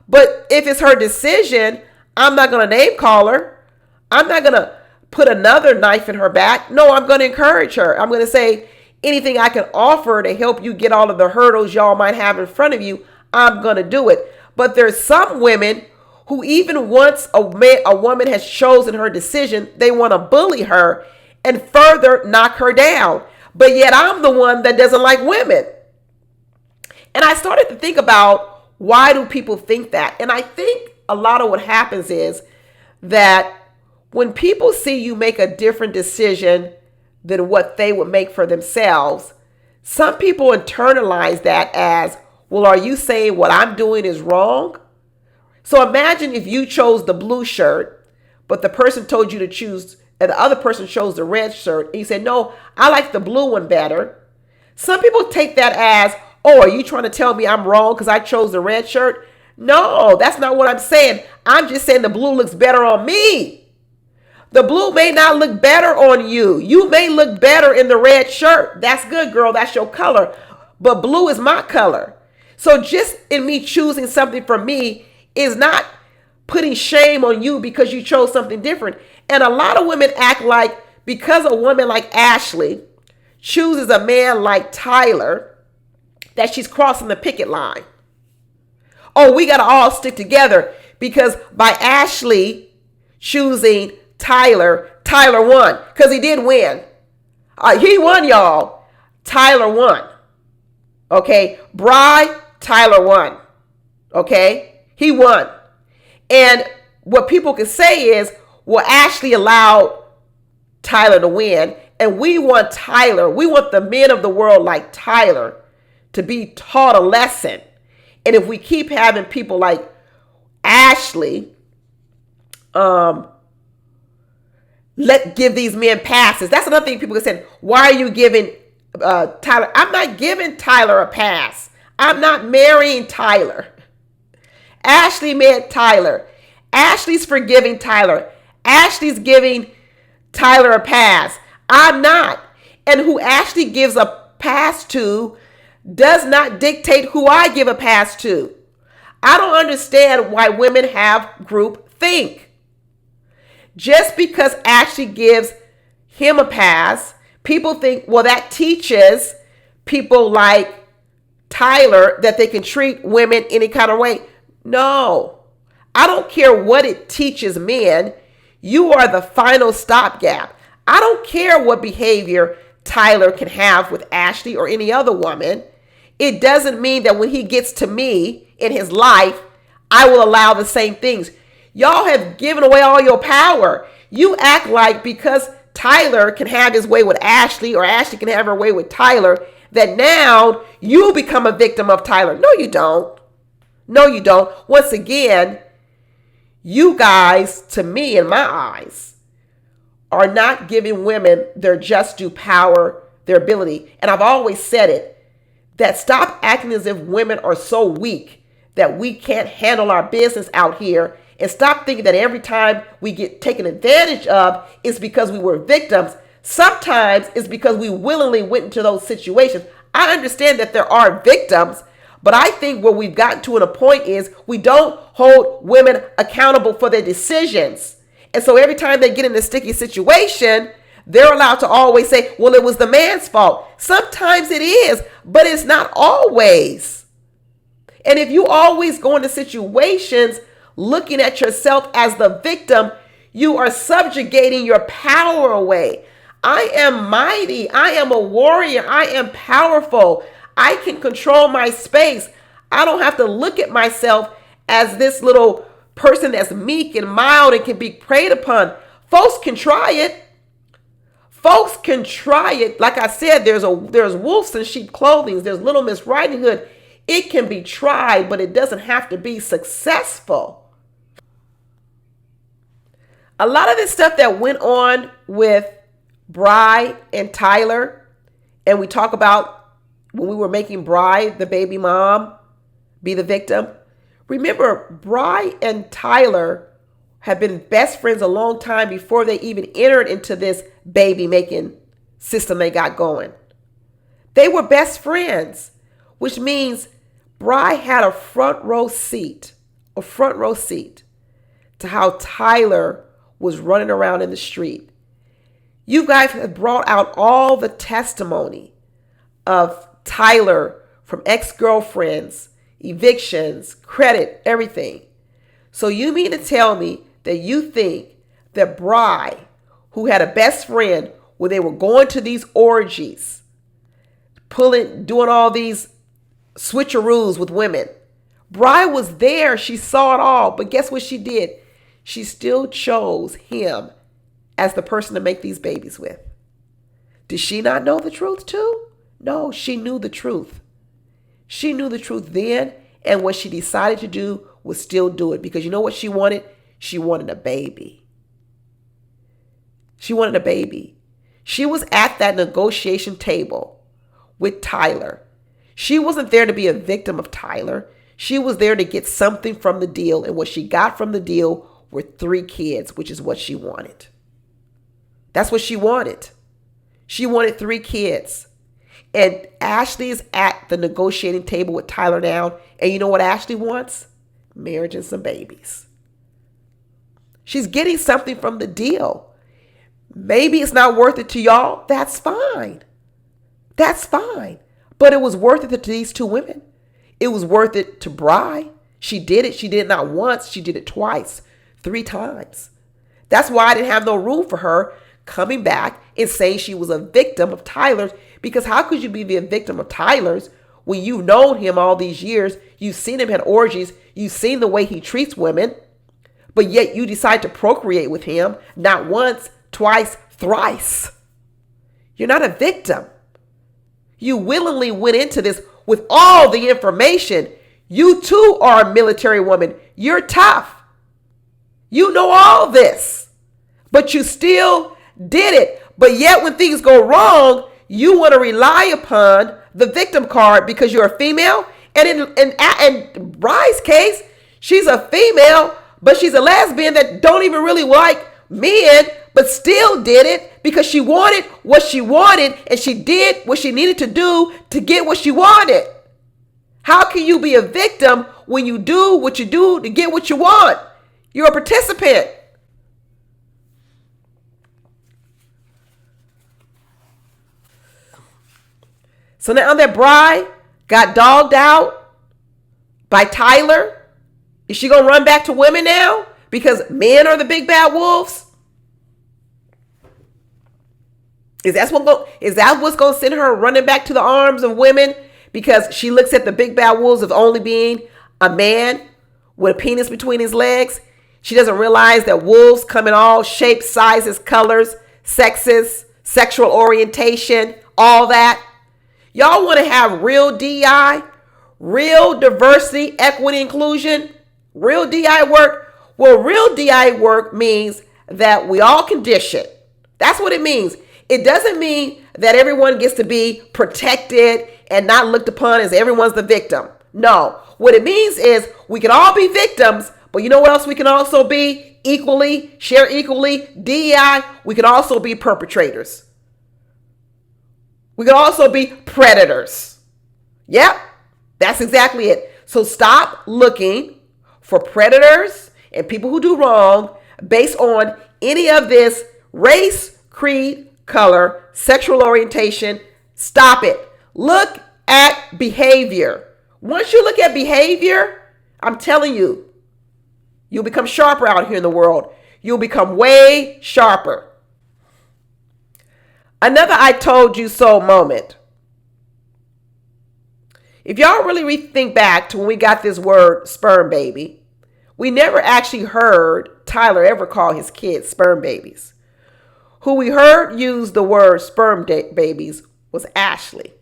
But if it's her decision, I'm not going to name call her. I'm not going to put another knife in her back. No, I'm going to encourage her. I'm going to say anything I can offer to help you get all of the hurdles y'all might have in front of you, I'm going to do it. But there's some women who even once a woman has chosen her decision, they want to bully her and further knock her down. But yet I'm the one that doesn't like women. And I started to think about, why do people think that? And I think a lot of what happens is that when people see you make a different decision than what they would make for themselves, some people internalize that as, well, are you saying what I'm doing is wrong? So imagine if you chose the blue shirt, but the person told you to choose, and the other person chose the red shirt, and you said, no, I like the blue one better. Some people take that as, oh, are you trying to tell me I'm wrong because I chose the red shirt? No, that's not what I'm saying. I'm just saying the blue looks better on me. The blue may not look better on you. You may look better in the red shirt. That's good, girl. That's your color. But blue is my color. So just in me choosing something for me is not putting shame on you because you chose something different. And a lot of women act like because a woman like Ashley chooses a man like Tyler, that she's crossing the picket line. Oh, we got to all stick together because by Ashley choosing Tyler won because he did win. He won, y'all. Tyler won. Okay. Bri, Tyler won. Okay. He won. And what people can say is, well, Ashley allowed Tyler to win. And we want Tyler, we want the men of the world like Tyler to be taught a lesson. And if we keep having people like Ashley, give these men passes. That's another thing people can say. Why are you giving Tyler? I'm not giving Tyler a pass. I'm not marrying Tyler. Ashley met Tyler. Ashley's forgiving Tyler. Ashley's giving Tyler a pass. I'm not. And who Ashley gives a pass to does not dictate who I give a pass to. I don't understand why women have group think. Just because Ashley gives him a pass, people think, well, that teaches people like Tyler that they can treat women any kind of way. No, I don't care what it teaches men. You are the final stopgap. I don't care what behavior Tyler can have with Ashley or any other woman. It doesn't mean that when he gets to me in his life, I will allow the same things. Y'all have given away all your power. You act like because Tyler can have his way with Ashley or Ashley can have her way with Tyler, that now you become a victim of Tyler. No, you don't. No, you don't. Once again, you guys, to me, in my eyes, are not giving women their just due power, their ability. And I've always said it, that stop acting as if women are so weak that we can't handle our business out here, and stop thinking that every time we get taken advantage of is because we were victims. Sometimes it's because we willingly went into those situations. I understand that there are victims, but I think where we've gotten to a point is we don't hold women accountable for their decisions. And so every time they get in a sticky situation, they're allowed to always say, well, it was the man's fault. Sometimes it is, but it's not always. And if you always go into situations looking at yourself as the victim, you are subjugating your power away. I am mighty. I am a warrior. I am powerful. I can control my space. I don't have to look at myself as this little person that's meek and mild and can be preyed upon. Folks can try it. Folks can try it. Like I said, there's wolves in sheep clothing. There's Little Miss Riding Hood. It can be tried, but it doesn't have to be successful. A lot of this stuff that went on with Bri and Tyler, and we talk about when we were making Bri, the baby mom, be the victim. Remember, Bri and Tyler have been best friends a long time before they even entered into this baby making system they got going. They were best friends, which means Bri had a front row seat to how Tyler was running around in the street. You guys have brought out all the testimony of Tyler from ex-girlfriends, evictions, credit, everything. So you mean to tell me that you think that Bri, who had a best friend where they were going to these orgies, doing all these switcheroos with women, Bri was there, she saw it all, but guess what she did? She still chose him as the person to make these babies with. Did she not know the truth too? No, she knew the truth. She knew the truth then, and what she decided to do was still do it, because you know what she wanted? She wanted a baby. She wanted a baby. She was at that negotiation table with Tyler. She wasn't there to be a victim of Tyler. She was there to get something from the deal, and what she got from the deal were 3 kids, which is what she wanted. That's what she wanted. She wanted 3 kids. And Ashley is at the negotiating table with Tyler now. And you know what Ashley wants? Marriage and some babies. She's getting something from the deal. Maybe it's not worth it to y'all. That's fine. That's fine. But it was worth it to these 2 women. It was worth it to Bri. She did it. She did it not once. She did it twice, 3 times. That's why I didn't have no room for her coming back and saying she was a victim of Tyler's. Because how could you be the victim of Tyler's when you've known him all these years? You've seen him at orgies. You've seen the way he treats women. But yet you decide to procreate with him not once, twice, thrice. You're not a victim. You willingly went into this with all the information. You too are a military woman. You're tough. You know all this. But you still did it. But yet when things go wrong, you want to rely upon the victim card because you're a female. And in Bri's case, she's a female, but she's a lesbian that don't even really like men, but still did it because she wanted what she wanted, and she did what she needed to do to get what she wanted. How can you be a victim when you do what you do to get what you want? You're a participant. So now that Bri got dogged out by Tyler, is she going to run back to women now because men are the big bad wolves? Is that what's going to send her running back to the arms of women because she looks at the big bad wolves of only being a man with a penis between his legs? She doesn't realize that wolves come in all shapes, sizes, colors, sexes, sexual orientation, all that. Y'all want to have real DI, real diversity, equity, inclusion, real DI work? Well, real DI work means that we all can dish it. That's what it means. It doesn't mean that everyone gets to be protected and not looked upon as everyone's the victim. No, what it means is we can all be victims, but you know what else we can also be? Equally, share equally, DEI, we can also be perpetrators. We can also be predators. Yep, that's exactly it. So stop looking for predators and people who do wrong based on any of this race, creed, color, sexual orientation. Stop it. Look at behavior. Once you look at behavior, I'm telling you, you'll become sharper out here in the world. You'll become way sharper. Another I told you so moment. If y'all really think back to when we got this word sperm baby, we never actually heard Tyler ever call his kids sperm babies. Who we heard use the word sperm babies was Ashley.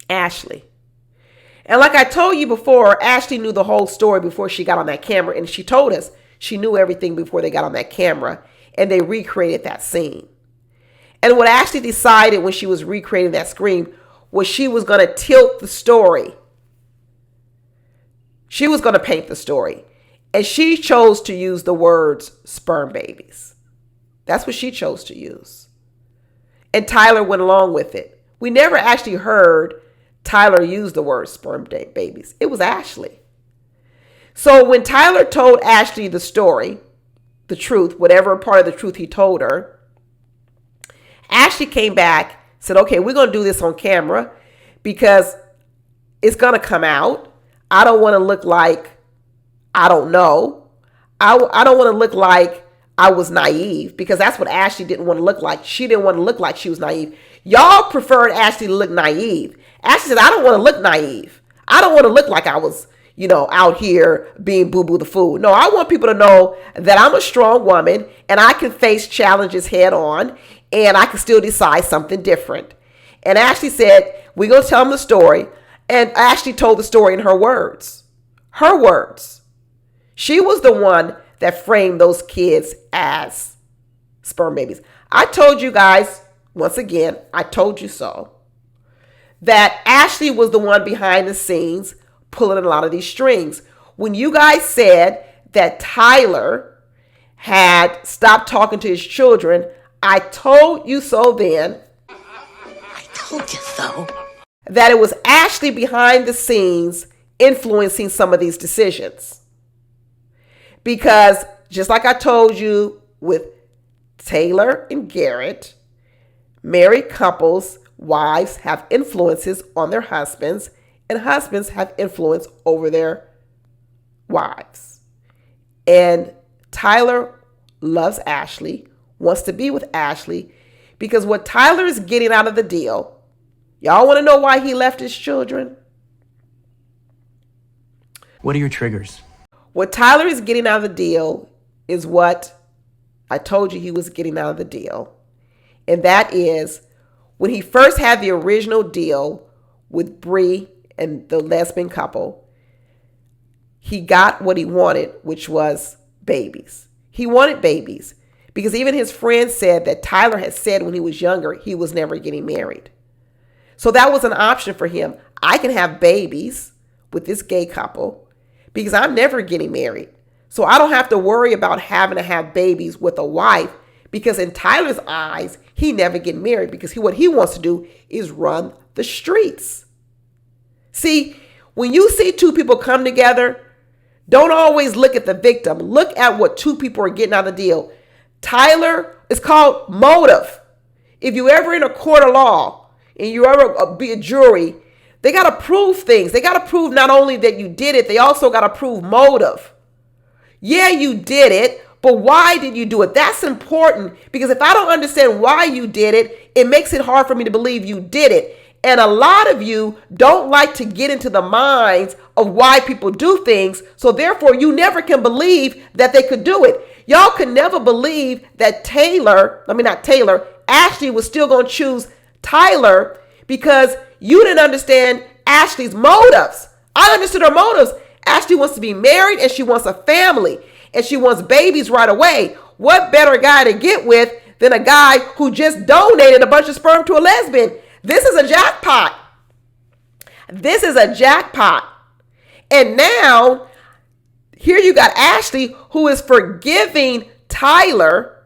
Ashley. And like I told you before, Ashley knew the whole story before she got on that camera. And she told us she knew everything before they got on that camera. And they recreated that scene. And what Ashley decided when she was recreating that scene was she was going to tilt the story. She was going to paint the story. And she chose to use the words sperm babies. That's what she chose to use. And Tyler went along with it. We never actually heard Tyler use the word sperm babies. It was Ashley. So when Tyler told Ashley the story, the truth, whatever part of the truth he told her, Ashley came back, said, okay, we're going to do this on camera because it's going to come out. I don't want to look like I don't know. I don't want to look like I was naive, because that's what Ashley didn't want to look like. She didn't want to look like she was naive. Y'all preferred Ashley to look naive. Ashley said, I don't want to look naive. I don't want to look like I was, out here being boo-boo the fool. No, I want people to know that I'm a strong woman and I can face challenges head on and I can still decide something different. And Ashley said, we're going to tell them the story. And Ashley told the story in her words. Her words. She was the one that framed those kids as sperm babies. I told you guys, once again, I told you so, that Ashley was the one behind the scenes pulling a lot of these strings. When you guys said that Tyler had stopped talking to his children, I told you so then. I told you so. That it was Ashley behind the scenes influencing some of these decisions. Because just like I told you with Taylor and Garrett, married couples, wives have influences on their husbands, and husbands have influence over their wives. And Tyler loves Ashley, wants to be with Ashley, because what Tyler is getting out of the deal, y'all want to know why he left his children? What are your triggers? What Tyler is getting out of the deal is what I told you he was getting out of the deal. And that is when he first had the original deal with Bree and the lesbian couple, he got what he wanted, which was babies. He wanted babies because even his friends said that Tyler had said when he was younger, he was never getting married. So that was an option for him. I can have babies with this gay couple because I'm never getting married. So I don't have to worry about having to have babies with a wife, because in Tyler's eyes, he never get married because what he wants to do is run the streets. See, when you see two people come together, don't always look at the victim. Look at what two people are getting out of the deal. Tyler, it's called motive. If you ever in a court of law and you ever be a jury, they got to prove things. They got to prove not only that you did it, they also got to prove motive. Yeah, you did it, but why did you do it? That's important, because if I don't understand why you did it, it makes it hard for me to believe you did it. And a lot of you don't like to get into the minds of why people do things, so therefore you never can believe that they could do it. Y'all could never believe that Ashley was still going to choose Tyler because you didn't understand Ashley's motives. I understood her motives. Ashley wants to be married and she wants a family and she wants babies right away. What better guy to get with than a guy who just donated a bunch of sperm to a lesbian? This is a jackpot. This is a jackpot. And now, here you got Ashley who is forgiving Tyler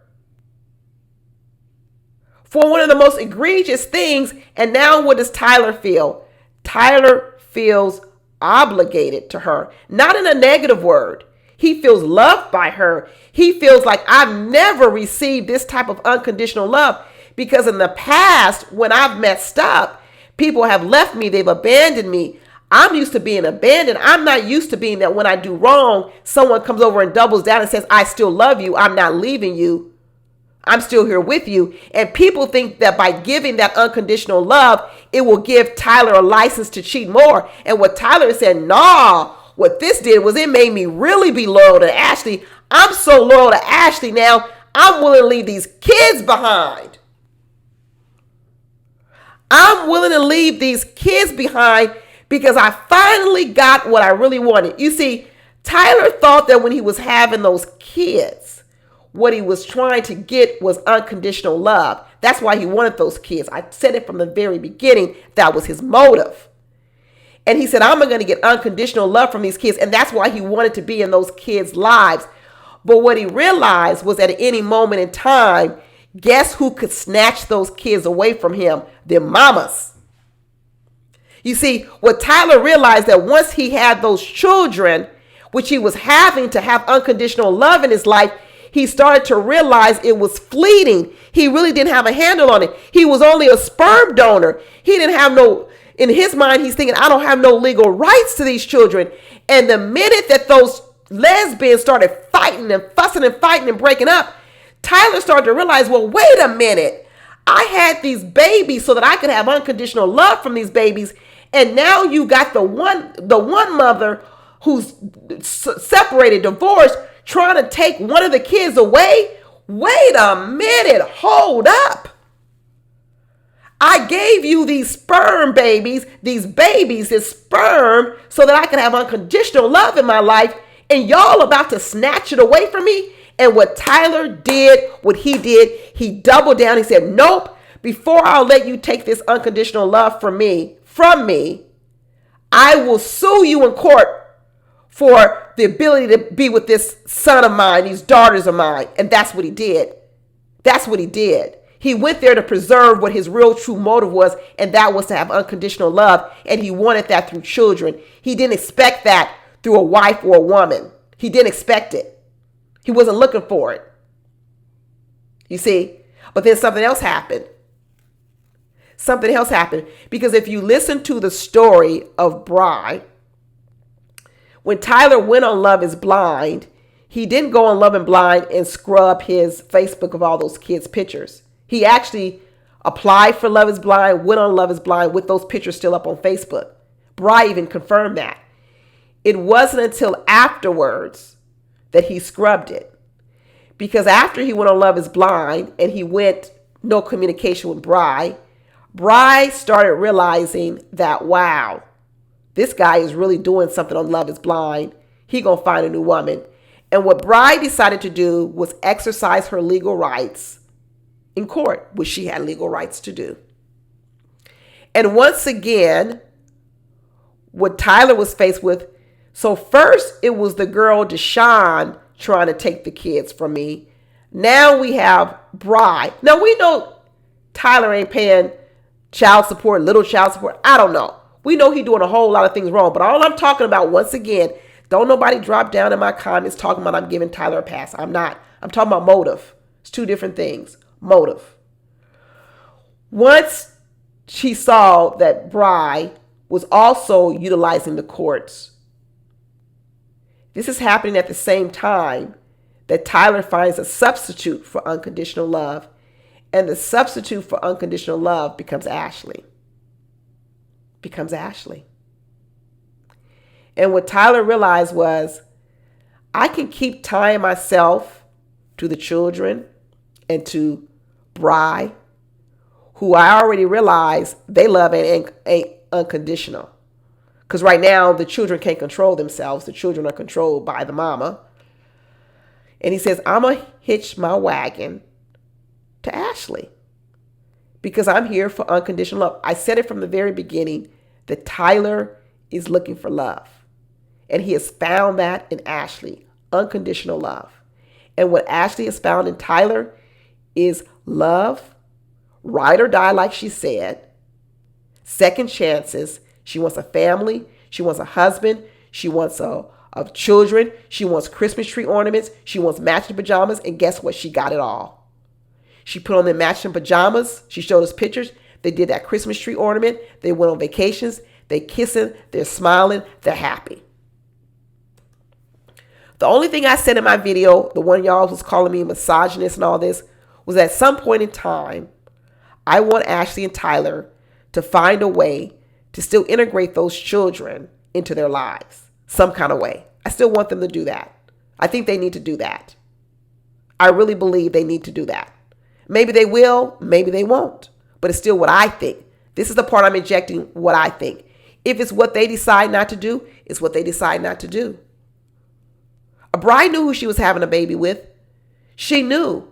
for one of the most egregious things. And now what does Tyler feel? Tyler feels obligated to her, not in a negative word. He feels loved by her. He feels like I've never received this type of unconditional love, because in the past, when I've messed up, people have left me. They've abandoned me. I'm used to being abandoned. I'm not used to being that when I do wrong, someone comes over and doubles down and says, I still love you. I'm not leaving you. I'm still here with you. And people think that by giving that unconditional love, it will give Tyler a license to cheat more. And what Tyler said, nah, what this did was it made me really be loyal to Ashley. I'm so loyal to Ashley now, I'm willing to leave these kids behind. I'm willing to leave these kids behind because I finally got what I really wanted. You see, Tyler thought that when he was having those kids, what he was trying to get was unconditional love. That's why he wanted those kids. I said it from the very beginning. That was his motive. And he said, I'm going to get unconditional love from these kids. And that's why he wanted to be in those kids' lives. But what he realized was at any moment in time, guess who could snatch those kids away from him? Their mamas. You see, what Tyler realized that once he had those children, which he was having to have unconditional love in his life, he started to realize it was fleeting. He really didn't have a handle on it. He was only a sperm donor. He didn't have no, in his mind, he's thinking, I don't have no legal rights to these children. And the minute that those lesbians started fighting and fussing and fighting and breaking up, Tyler started to realize, well, wait a minute. I had these babies so that I could have unconditional love from these babies. And now you got the one mother who's separated, divorced, trying to take one of the kids away. Wait a minute. Hold up. I gave you these sperm babies, this sperm, so that I could have unconditional love in my life. And y'all about to snatch it away from me. And what Tyler did, he doubled down. He said, nope, before I'll let you take this unconditional love from me, I will sue you in court for the ability to be with this son of mine, these daughters of mine. And that's what he did. He went there to preserve what his real true motive was, and that was to have unconditional love. And he wanted that through children. He didn't expect that through a wife or a woman. He didn't expect it. He wasn't looking for it. You see? But then something else happened. Because if you listen to the story of Bri, when Tyler went on Love is Blind, he didn't go on Love and Blind and scrub his Facebook of all those kids' pictures. He actually applied for Love is Blind, went on Love is Blind with those pictures still up on Facebook. Bri even confirmed that. It wasn't until afterwards that he scrubbed it. Because after he went on Love is Blind and he went no communication with Bri started realizing that, wow, this guy is really doing something on Love is Blind. He gonna find a new woman. And what Bri decided to do was exercise her legal rights in court, which she had legal rights to do. And once again, what Tyler was faced with, so first it was the girl Deshawn trying to take the kids from me. Now we have Bri. Now we know Tyler ain't paying child support, little child support. I don't know. We know he's doing a whole lot of things wrong. But all I'm talking about, once again, don't nobody drop down in my comments talking about I'm giving Tyler a pass. I'm not. I'm talking about motive. It's two different things. Motive. Once she saw that Bri was also utilizing the courts, this is happening at the same time that Tyler finds a substitute for unconditional love. And the substitute for unconditional love becomes Ashley. And what Tyler realized was, I can keep tying myself to the children and to Bri, who I already realized they love ain't unconditional. Because right now, the children can't control themselves. The children are controlled by the mama. And he says, I'm going to hitch my wagon to Ashley because I'm here for unconditional love. I said it from the very beginning that Tyler is looking for love. And he has found that in Ashley, unconditional love. And what Ashley has found in Tyler is love, ride or die, like she said, second chances. She wants a family. She wants a husband. She wants of children. She wants Christmas tree ornaments. She wants matching pajamas. And guess what? She got it all. She put on their matching pajamas. She showed us pictures. They did that Christmas tree ornament. They went on vacations. They kissing. They're smiling. They're happy. The only thing I said in my video, the one y'all was calling me a misogynist and all this, was at some point in time, I want Ashley and Tyler to find a way to still integrate those children into their lives. some kind of way. I still want them to do that. I think they need to do that. I really believe they need to do that. Maybe they will, maybe they won't, but it's still what I think. This is the part I'm injecting what I think. If it's what they decide not to do, it's what they decide not to do. A bride knew who she was having a baby with. She knew.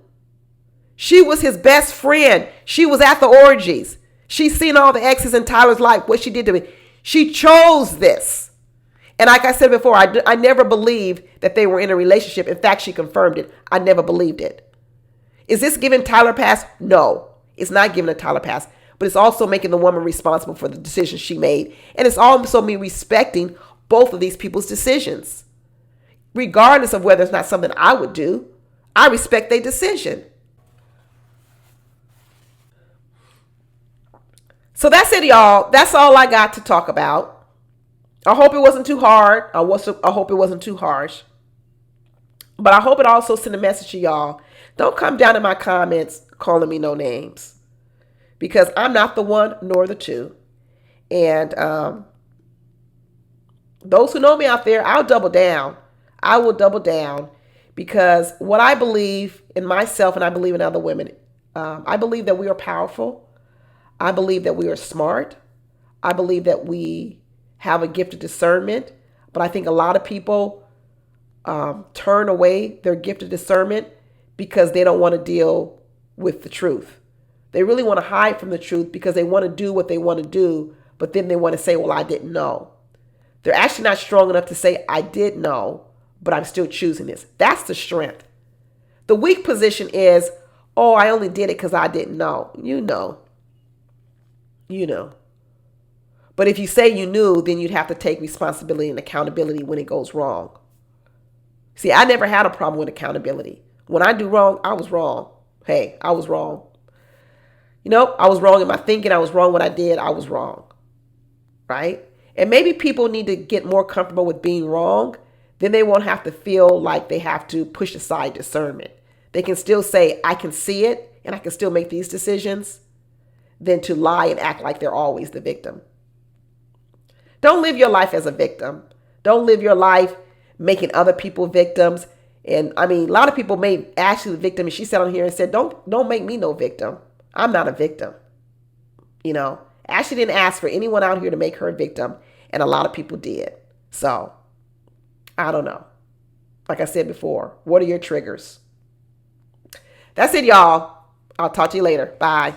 She was his best friend. She was at the orgies. She's seen all the exes in Tyler's life, what she did to me. She chose this. And like I said before, I never believed that they were in a relationship. In fact, she confirmed it. I never believed it. Is this giving Tyler a pass? No, it's not giving a Tyler a pass. But it's also making the woman responsible for the decisions she made. And it's also me respecting both of these people's decisions. Regardless of whether it's not something I would do, I respect their decision. So that's it, y'all. That's all I got to talk about. I hope it wasn't too hard. I hope it wasn't too harsh. But I hope it also sent a message to y'all. Don't come down in my comments calling me no names. Because I'm not the one nor the two. And those who know me out there, I'll double down. I will double down. Because what I believe in myself and I believe in other women, I believe that we are powerful. I believe that we are smart. I believe that we have a gift of discernment. But I think a lot of people turn away their gift of discernment because they don't want to deal with the truth. They really want to hide from the truth because they want to do what they want to do, but then they want to say, well, I didn't know. They're actually not strong enough to say, I did know, but I'm still choosing this. That's the strength. The weak position is, oh, I only did it because I didn't know. You know. You know. But if you say you knew, then you'd have to take responsibility and accountability when it goes wrong. See, I never had a problem with accountability. When I do wrong, I was wrong. Hey, I was wrong. You know, I was wrong in my thinking. I was wrong what I did. I was wrong. Right? And maybe people need to get more comfortable with being wrong. Then they won't have to feel like they have to push aside discernment. They can still say, I can see it and I can still make these decisions, than to lie and act like they're always the victim. Don't live your life as a victim. Don't live your life making other people victims. And I mean, a lot of people made Ashley the victim. And she sat on here and said, don't make me no victim. I'm not a victim. You know, Ashley didn't ask for anyone out here to make her a victim. And a lot of people did. So, I don't know. Like I said before, what are your triggers? That's it, y'all. I'll talk to you later. Bye.